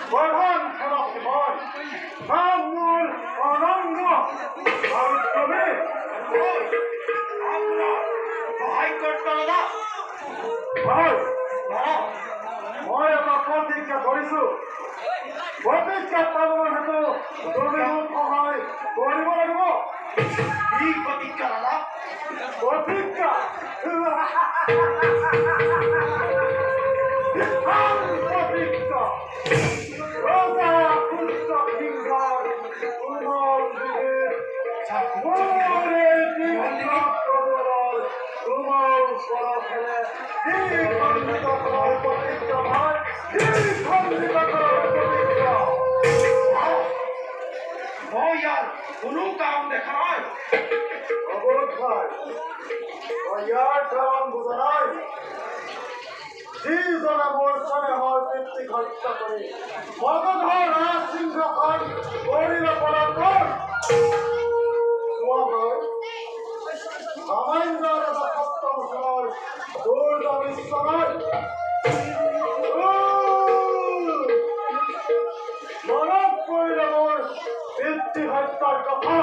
প্রধান খেলাফত নামুল অনঙ্গ তবে আমরা সহায় করতে না মই এটা প্ৰতিজ্ঞা কৰিছো প্ৰতিজ্ঞা পালন হেতু তুমি মোক সহায় কৰিব লাগিব কি প্ৰতিজ্ঞা দাদা প্ৰতিজ্ঞা প্ৰতিজ্ঞা ৰজা পুষ্ট সিংহৰ কোমল যুগের মোরে কোমল স্বরফেলে খণ্ডিত করার প্রতিজ্ঞা হয় খণ্ডিত করার প্রতিজ্ঞা মই আর কোনো কাম দেখা নাই অবরোধ হয় ইয়ার কারণ বোঝা নাই যিজনে মোৰ স্নেহৰ পিতৃক হত্যা কৰি মগধৰ ৰাজ সিংহাসন কৰিলে পৰাক্ৰম সামান্য ৰজা সপ্তমৰ দুৰ্গ বিশ্বনাথ মনত পৰিলে মোৰ পিতৃ হত্যাৰ কথা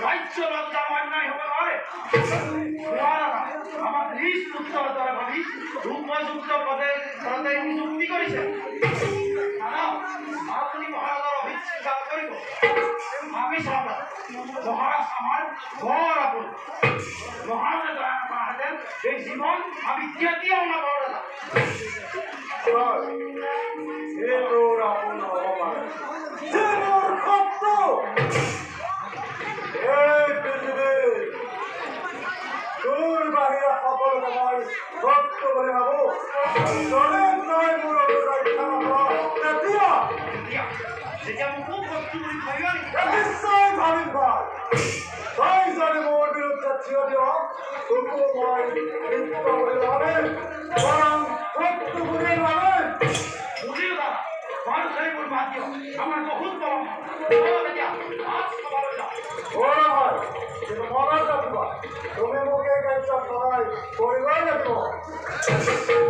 রাজ্য লজ্জা অন্যায় হতে পারে আমার নিজ পুত্র দ্বারা ভাবি উপযুক্ত পদে নিযুক্তি করেছে আপনি মহারাজার অভিজ্ঞতা করিব আমি সম্রাট মহারাজ আমার ঘর আপন মহারাজের এই জীবন আমি কেতিয়াও না বড় দাদা মোৰ বিৰুদ্ধে থিয় দিয়ক মই বৰং শত্ৰু বুলি ভাবে বুঝিও দাদা মানুষের উপর বাদ দিও আমার বহুত হয় কিন্তু মনত ৰাখিবা তুমি মোক এই কাৰ্য সহায় কৰিবই লাগিব